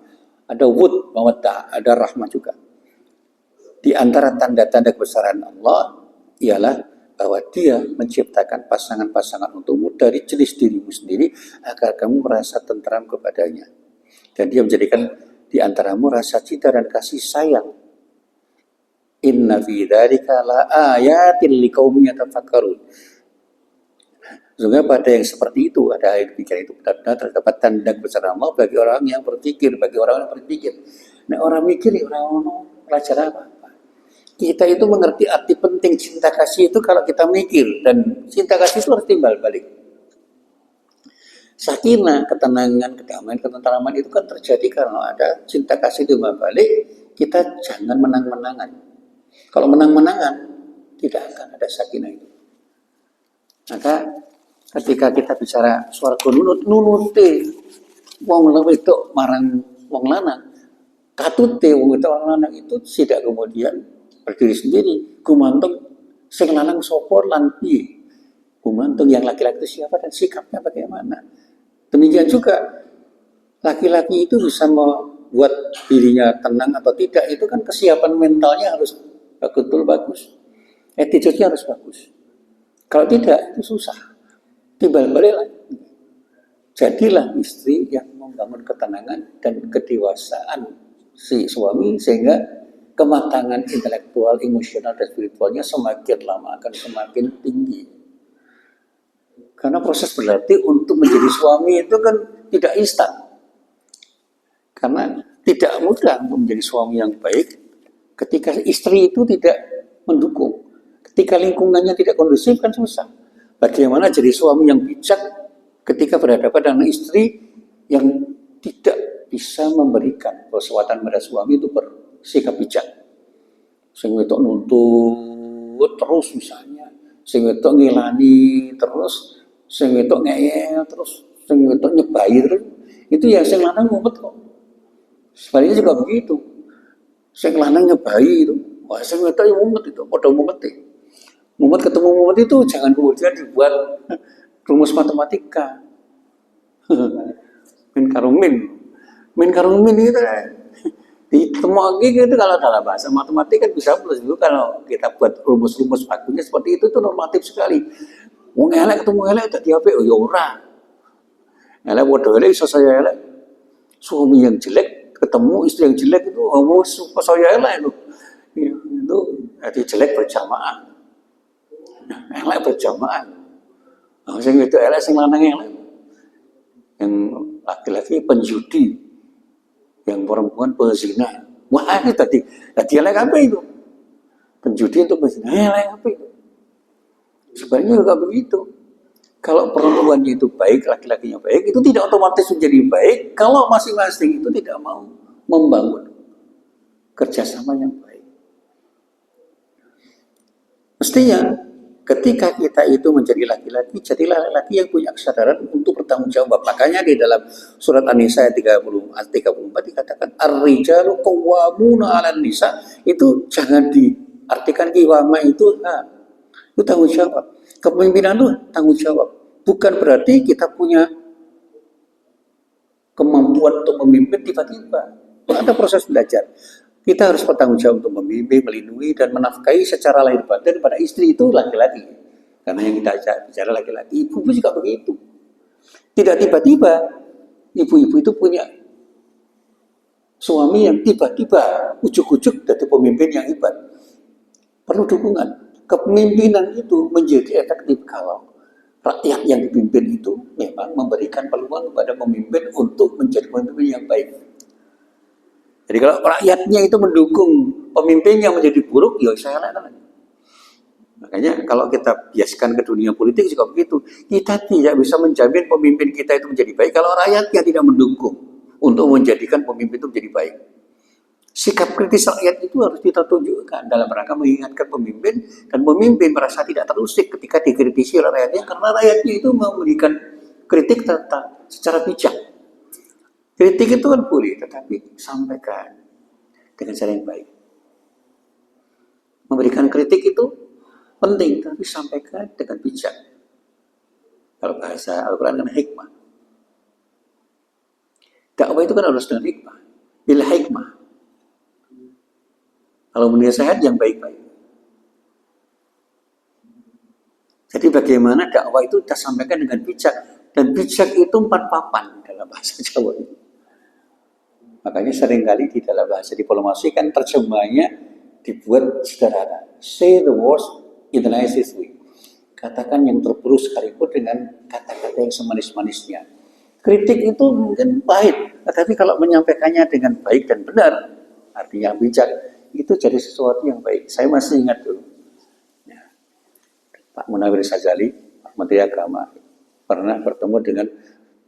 Ada wud, mawaddah, ada rahmah juga. Di antara tanda-tanda kebesaran Allah ialah bahwa Dia menciptakan pasangan-pasangan untukmu dari jenis dirimu sendiri agar kamu merasa tentram kepadanya. Dan Dia menjadikan di antaramu rasa cinta dan kasih sayang. Inna fi dzalika la ayatin liqaumin yatafakkarun. Sehingga pada yang seperti itu, ada ayat bicara itu benar-benar terdapat tanda kebesaran Allah bagi orang yang berpikir, bagi orang yang berpikir. Nah, orang mikir orang belajar apa? Kita itu mengerti arti penting cinta kasih itu kalau kita mikir, dan cinta kasih itu harus timbal balik. Sakinah, ketenangan, kedamaian, ketentraman itu kan terjadi karena ada cinta kasih timbal balik. Kita jangan menang-menangan. Kalau menang-menangan, tidak akan ada sakinah itu. Maka ketika kita bicara swarga nunute wong wedok marang wong lanang, katute wong wedok marang lanang itu tidak kemudian berdiri sendiri, gumantung sing lanang sapa lan piye. Gumantung yang laki-laki itu siapa dan sikapnya bagaimana. Demikian juga laki-laki itu bisa membuat dirinya tenang atau tidak, itu kan kesiapan mentalnya harus betul bagus. Attitude-nya harus bagus. Kalau tidak, itu susah. Timbal balik lagi. Jadilah istri yang membangun ketenangan dan kedewasaan si suami, sehingga kematangan intelektual, emosional, dan spiritualnya semakin lama akan semakin tinggi. Karena proses berlatih untuk menjadi suami itu kan tidak instan. Karena tidak mudah untuk menjadi suami yang baik ketika istri itu tidak mendukung. Ketika lingkungannya tidak kondusif kan susah. Bagaimana jadi suami yang bijak ketika berhadapan dengan istri yang tidak bisa memberikan persuatan pada suami itu bersikap bijak. Sing wedok nuntut terus misalnya, sing wedok ngilani terus, sing wedok ngeyel terus, sing wedok nyebai terus, itu ya sing lanang ngumpet kok. Sebaliknya juga begitu. Sing lanang nyebai itu, wah sing wedok yang ngumpet itu, padha ngumpet. Mumet ketemu mumet itu jangan kemudian dibuat rumus matematika. Min karung min itu ditemukan gitu. Kalau dalam bahasa matematika kan bisa plus dulu. Kalau kita buat rumus-rumus bakunya seperti itu normatif sekali. Wong elek ketemu elek tadi apa? Oh ya ora. Elek bodoh elek iso saya elek. Suami yang jelek ketemu istri yang jelek itu oh saya elek itu. Itu arti jelek berjamaah. Elek berjamaah. Sing itu elek sing lanang elek. Yang laki-laki penjudi, yang perempuan pezina. Wah, ini tadi elek apa itu? Penjudi itu pezina. Elek apa itu? Sebenarnya juga begitu. Kalau perempuannya itu baik, laki-lakinya baik, itu tidak otomatis menjadi baik kalau masing-masing itu tidak mau membangun kerjasama yang baik. Mestinya ketika kita itu menjadi laki-laki, jadilah laki-laki yang punya kesadaran untuk bertanggung jawab. Makanya di dalam surat An-Nisa ayat 34 dikatakan ar-rijalu qawwamuna 'alan nisa, itu jangan diartikan kiwama itu itu tanggung jawab. Kepemimpinan itu tanggung jawab. Bukan berarti kita punya kemampuan untuk memimpin tiba-tiba. Ada proses belajar. Kita harus bertanggung jawab untuk membimbing, melindungi, dan menafkahi secara lahir batin pada istri itu laki-laki. Karena yang kita bicara laki-laki, ibu juga begitu. Tidak tiba-tiba ibu-ibu itu punya suami yang tiba-tiba ujuk-ujuk dari pemimpin yang hebat. Perlu dukungan. Kepemimpinan itu menjadi efektif kalau rakyat yang dipimpin itu memang memberikan peluang kepada pemimpin untuk menjadi pemimpin yang baik. Jadi kalau rakyatnya itu mendukung pemimpinnya menjadi buruk, ya saya lakukan. Makanya kalau kita biaskan ke dunia politik juga begitu. Kita tidak bisa menjamin pemimpin kita itu menjadi baik kalau rakyatnya tidak mendukung untuk menjadikan pemimpin itu menjadi baik. Sikap kritis rakyat itu harus kita tunjukkan dalam rangka mengingatkan pemimpin, dan pemimpin merasa tidak terusik ketika dikritisi oleh rakyatnya, karena rakyatnya itu memberikan kritik secara bijak. Kritik itu kan boleh, tetapi sampaikan dengan cara yang baik. Memberikan kritik itu penting, tapi sampaikan dengan bijak. Kalau bahasa Al-Quran kan hikmah. Dakwah itu kan harus dengan hikmah. Bil hikmah. Kalau menasihat yang baik-baik. Jadi bagaimana dakwah itu kita sampaikan dengan bijak. Dan bijak itu 4 papan dalam bahasa Jawa ini. Makanya seringkali di dalam bahasa diplomasi kan terjemahnya dibuat sederhana. Say the words in the nicest way. Katakan yang terburuk sekalipun dengan kata-kata yang semanis-manisnya. Kritik itu mungkin pahit, tetapi kalau menyampaikannya dengan baik dan benar, artinya bijak, itu jadi sesuatu yang baik. Saya masih ingat dulu, ya, Pak Munawir Sajali, Pak Menteri Agama, pernah bertemu dengan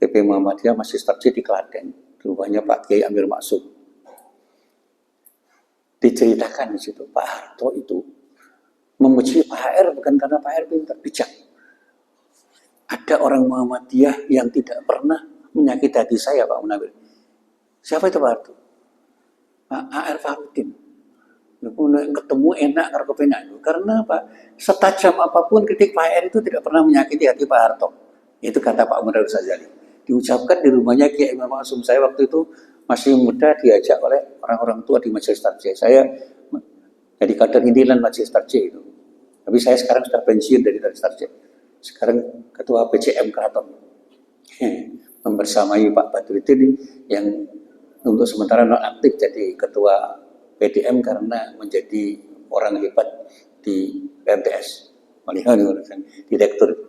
PP Muhammadiyah masih terjadi di Klaten. Rumahnya Pak Kiai Amir Maksum. diceritakan di situ Pak Harto itu memuji Pak HR bukan karena Pak HR pintar, bijak. Ada orang Muhammadiyah yang tidak pernah menyakiti hati saya, Pak Munawir. Siapa itu Pak Harto? Pak HR Farudin. Ketemu enak karo kepenak. Karena Pak, setajam apapun kritik Pak HR itu tidak pernah menyakiti hati Pak Harto. Itu kata Pak Munawir Sajali. Diucapkan di rumahnya Kiai Imam Maksum. Saya waktu itu masih muda, diajak oleh orang-orang tua di Majelis Tarjih. Saya jadi kader intilan Majelis Tarjih itu. Tapi saya sekarang sudah pensiun dari Majelis Tarjih. Sekarang ketua PCM Keraton. Membersamai Pak Badruddin yang untuk sementara non aktif jadi ketua PDM karena menjadi orang hebat di PMTS. Melihat direktur.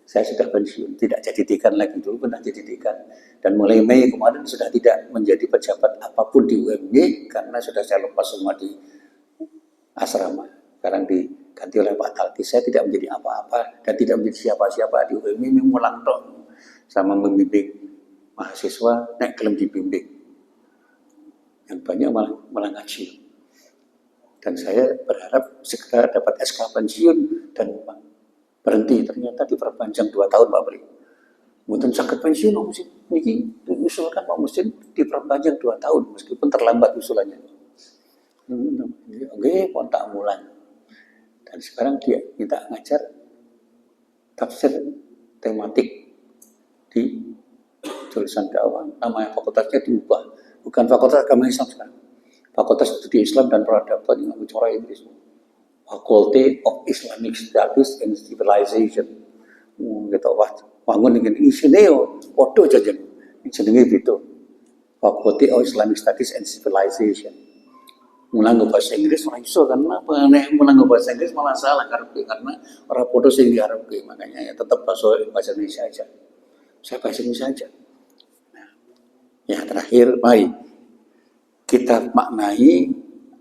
Saya sudah pensiun, tidak jadi dekan lagi, dulu pernah jadi dekan. Dan mulai Mei kemarin sudah tidak menjadi pejabat apapun di UMY karena sudah saya lepas semua di asrama. Sekarang diganti oleh Pak Talki. Saya tidak menjadi apa-apa dan tidak menjadi siapa-siapa di UMY, mengulang tok sama membimbing mahasiswa, naik kelem dibimbing. Yang banyak malah ngaji. Dan saya berharap segera dapat SK pensiun dan berhenti. Ternyata diperpanjang 2 tahun Pak Bri. Mungkin sakit pensiun Pak Musin. Ini diusulkan Pak Musin diperpanjang 2 tahun meskipun terlambat usulannya. Oke, kontak mulan. Dan sekarang dia minta ngajar tafsir tematik di jurusan dakwah. Namanya fakultasnya diubah. Bukan Fakultas Agama Islam sekarang. Fakultas Studi Islam dan Peradaban yang bicara Inggris. Faculty of Islamic Studies and Civilization. Gitu wah, bangun dengan isinya podo jajan. Jenenge gitu. Faculty of Islamic Studies and Civilization. Mulang bahasa Inggris ora iso karena mulang bahasa Inggris malah salah karena orang podo sing diharapke, makanya ya tetap bahasa Indonesia aja. Saya bahasa Indonesia aja. Nah, ya terakhir, mari kita maknai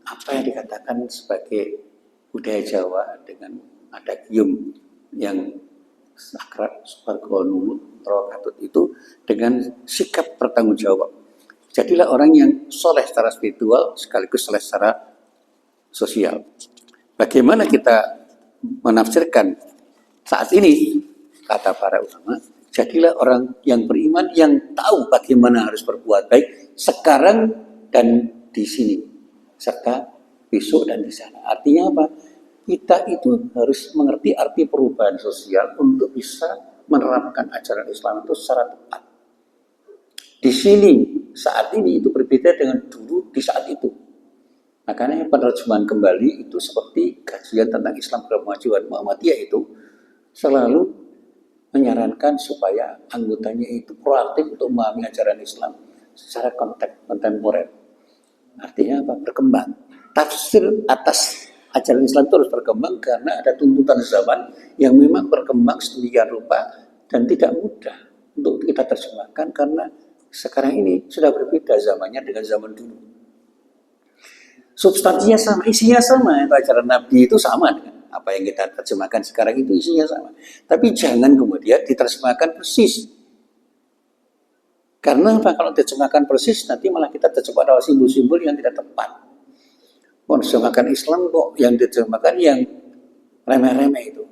apa yang dikatakan sebagai budaya Jawa dengan adagium yang sakral Supargo Nunut Rokatut itu dengan sikap bertanggung jawab. Jadilah orang yang soleh secara spiritual sekaligus soleh secara sosial. Bagaimana kita menafsirkan saat ini, kata para ulama, jadilah orang yang beriman yang tahu bagaimana harus berbuat baik sekarang dan di sini, serta besok dan di sana. Artinya apa? Kita itu harus mengerti arti perubahan sosial untuk bisa menerapkan ajaran Islam itu secara tepat. Di sini, saat ini itu berbeda dengan dulu di saat itu. Makanya penerjemahan kembali itu seperti kajian tentang Islam kemajuan Muhammadiyah itu selalu menyarankan supaya anggotanya itu proaktif untuk memahami ajaran Islam secara kontemporer. Artinya apa? Berkembang. Tafsir atas ajaran Islam itu harus berkembang karena ada tuntutan zaman yang memang berkembang sedemikian rupa dan tidak mudah untuk kita terjemahkan karena sekarang ini sudah berbeda zamannya dengan zaman dulu. Substansinya sama, isinya sama. Ajaran Nabi itu sama dengan apa yang kita terjemahkan sekarang itu isinya sama. Tapi jangan kemudian diterjemahkan persis. Karena apa? Kalau diterjemahkan persis, nanti malah kita terjemahkan simbol-simbol yang tidak tepat. Mau diterjemahkan Islam kok yang diterjemahkan yang remeh-remeh itu.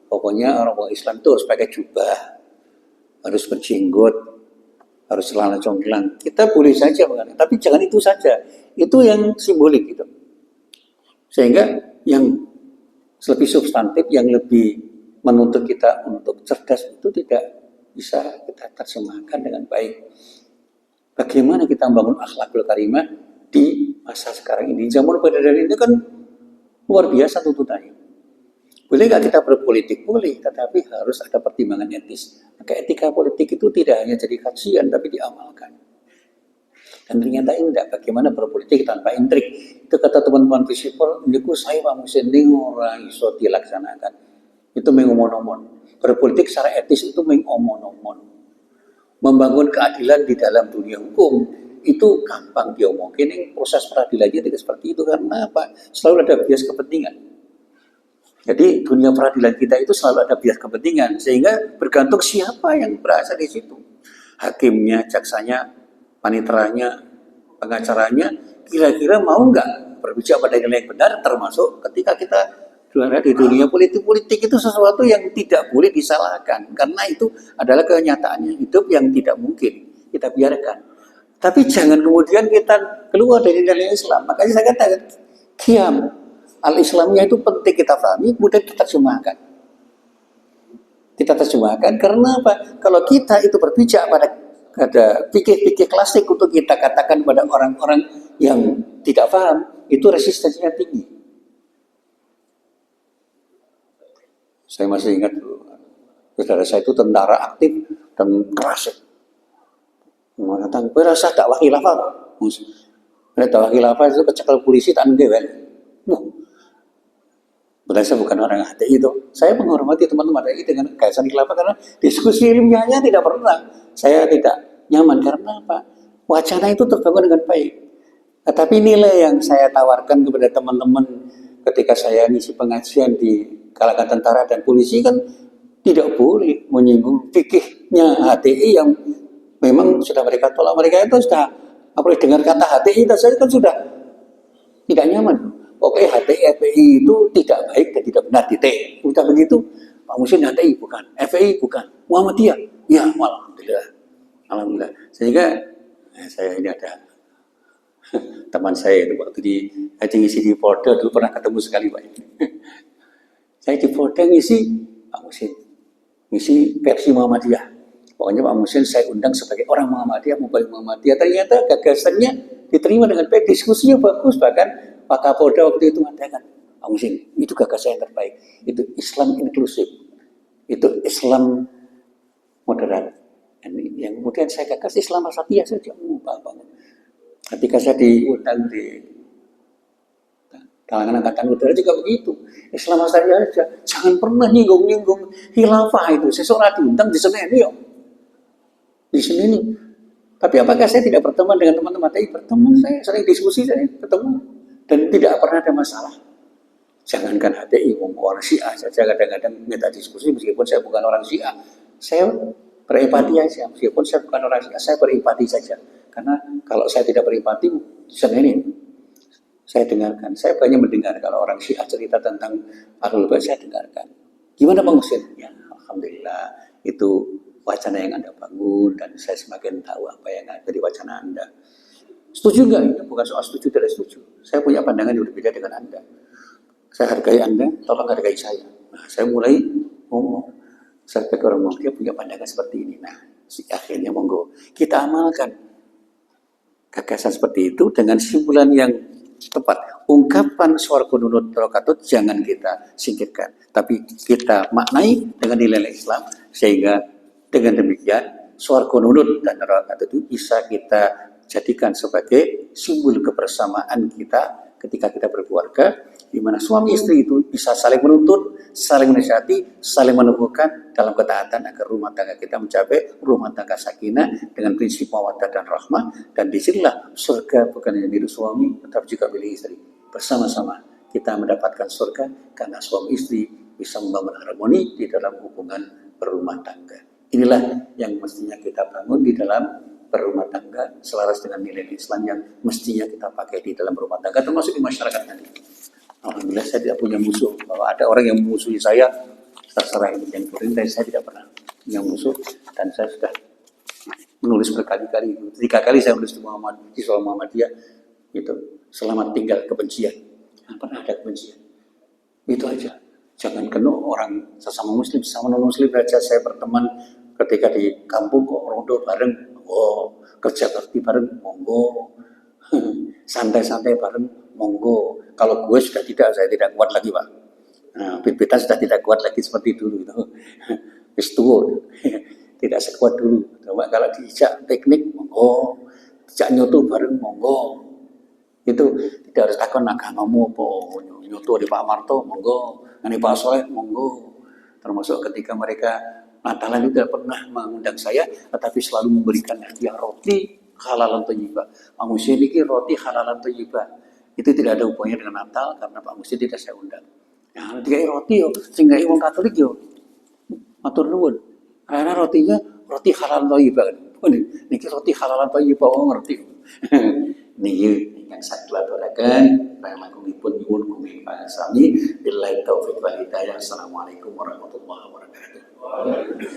Pokoknya orang Islam itu harus pakai jubah, harus berjenggot, harus celana congklang. Kita boleh saja mengenai, tapi jangan itu saja. Itu yang simbolik gitu. Sehingga yang lebih substantif, yang lebih menuntut kita untuk cerdas itu tidak bisa kita terjemahkan dengan baik. Bagaimana kita membangun akhlakul karimah di masa sekarang ini? Zaman peredaran ini kan luar biasa tuntutannya. Boleh nggak kita berpolitik? Boleh, tetapi harus ada pertimbangan etis. Maka etika politik itu tidak hanya jadi kajian, tapi diamalkan. Dan ternyata indah bagaimana berpolitik tanpa intrik. Itu kata teman-teman visipol, niku saya Pak Musin orang iso dilaksanakan. Itu mengomon-omon. Berpolitik secara etis itu mengomon-omon. Membangun keadilan di dalam dunia hukum itu gampang diomongin. Ini proses peradilannya tidak seperti itu karena apa? Selalu ada bias kepentingan. Jadi dunia peradilan kita itu selalu ada bias kepentingan sehingga bergantung siapa yang berasal di situ. Hakimnya, jaksanya, paniteranya, pengacaranya kira-kira mau nggak berbicara pada nilai yang benar, termasuk ketika kita di dunia politik itu sesuatu yang tidak boleh disalahkan karena itu adalah kenyataannya hidup yang tidak mungkin kita biarkan. Tapi jangan kemudian kita keluar dari nilai Islam. Makanya saya katakan qiyam al-Islamnya itu penting kita pahami, kemudian kita terjemahkan. Kita terjemahkan karena apa? Kalau kita itu berpijak pada fikih-fikih klasik untuk kita katakan pada orang-orang yang tidak paham, itu resistensinya tinggi. Saya masih ingat dulu, saudara saya itu tentara aktif dan keras. Mengatakan, berasa dakwah khilafah. Dakwah khilafah itu kecekel polisi tak ngedewen. Padahal saya bukan orang HTI itu. Saya menghormati teman-teman HTI dengan gagasan khilafah karena diskusi ilmiahnya tidak pernah. Saya tidak nyaman karena apa? Wacana itu terbangun dengan baik. Tapi nilai yang saya tawarkan kepada teman-teman ketika saya ngisi pengajian di kalangan tentara dan polisi kan tidak boleh menyinggung fikihnya HTI yang memang sudah mereka tolak. Mereka itu sudah apa dengar kata HTI saya kan sudah tidak nyaman. Pokoknya HTI, FPI itu tidak baik dan tidak benar titik. Udah begitu, Pak Musin HTI bukan, FPI bukan, Muhammadiyah, ya alhamdulillah, alhamdulillah. Sehingga saya ini ada teman saya itu waktu di ngisi di Polda dulu pernah ketemu sekali Pak. Saya di Polda ngisi Pak Musin, ngisi versi Muhammadiyah. Pokoknya Pak Musin saya undang sebagai orang Muhammadiyah, mubalik Muhammadiyah. Ternyata gagasannya diterima dengan baik, diskusinya bagus, bahkan Pak Kapolda waktu itu mengatakan, Pak Musin, itu gagasan yang terbaik. Itu Islam inklusif. Itu Islam moderat. Yang kemudian saya gagas Islam Wasatiyah saja. Banget. Ketika saya diundang di kalangan angkatan udara juga begitu. Islam Wasatiyah saja. Jangan pernah nyinggung-nyinggung khilafah itu. Seseorang diundang di sini ini, di sini ini. Tapi apakah saya tidak berteman dengan teman-teman HTI? Berteman, saya sering diskusi, saya ketemu. Dan tidak pernah ada masalah. Jangankan HTI, orang Syiah saja kadang-kadang minta diskusi meskipun saya bukan orang Syiah. Saya berempati saja, meskipun saya bukan orang Syiah, saya berempati saja. Karena kalau saya tidak berempati, sebenarnya saya dengarkan. Saya banyak mendengar kalau orang Syiah cerita tentang Ahlul Bait, saya dengarkan. Gimana Bang Husin? Ya, alhamdulillah itu wacana yang Anda bangun dan saya semakin tahu apa yang ada di wacana Anda. Setuju enggak? Ini bukan soal setuju tidak setuju. Saya punya pandangan yang berbeda dengan Anda. Saya hargai Anda, tolong hargai saya. Nah, saya mulai ngomong. Saya pikir orang dia punya pandangan seperti ini. Nah, akhirnya monggo kita amalkan gagasan seperti itu dengan simpulan yang tepat. Ungkapan swarga nurut rokatut jangan kita singkirkan, tapi kita maknai dengan nilai Islam sehingga dengan demikian swarga nurut dan rokatut itu bisa kita jadikan sebagai simbol kebersamaan kita ketika kita berkeluarga, di mana suami istri itu bisa saling menuntun, saling menasihati, saling meneguhkan dalam ketaatan agar rumah tangga kita mencapai rumah tangga sakinah dengan prinsip mawaddah dan rahmah. Dan disinilah surga bukan hanya milik suami, tetapi juga milik istri. Bersama-sama kita mendapatkan surga karena suami istri bisa membangun harmoni di dalam hubungan berumah tangga. Inilah yang mestinya kita bangun di dalam berumah tangga selaras dengan nilai Islam yang mestinya kita pakai di dalam rumah tangga termasuk di masyarakat tadi. Alhamdulillah saya tidak punya musuh. Kalau ada orang yang memusuhi saya, terserah itu yang kuring, dan saya tidak pernah punya musuh dan saya sudah menulis berkali-kali. 3 kali saya menulis di soal Muhammadiyah itu selamat tinggal kebencian. Jangan pernah ada kebencian. Itu aja. Jangan kena orang sesama muslim, sesama non muslim saja saya berteman ketika di kampung kok rondo bareng. Oh, kerja bakti bareng, monggo. Santai-santai bareng, monggo. Kalau gue sudah tidak, saya tidak kuat lagi Pak. Nah, bit-bitan sudah tidak kuat lagi seperti dulu. Wis tua, tidak sekuat dulu. Cuma kalau diajak teknik, monggo. Dijak nyoto bareng, monggo. Itu tidak harus takon agamamu apa. Nyoto di Pak Marto, monggo. Ini Pak Soleh, monggo. Termasuk ketika mereka Natalan itu tidak pernah mengundang saya, tetapi selalu memberikan hadiah roti halalan thayyibah. Pak Musin ini roti halalan thayyibah. Itu tidak ada hubungannya dengan Natal karena Pak Musin tidak saya undang. Nah, dikai roti yo, sehingga wong Katolik yo. Matur nuwun. Karena rotinya roti halalan thayyibah. Niki roti halalan thayyibah, ngerti. niki ingkang saged aturaken langkungipun nyuwun kumimpang sami billahi taufik wal hidayah. Assalamualaikum warahmatullahi wabarakatuh.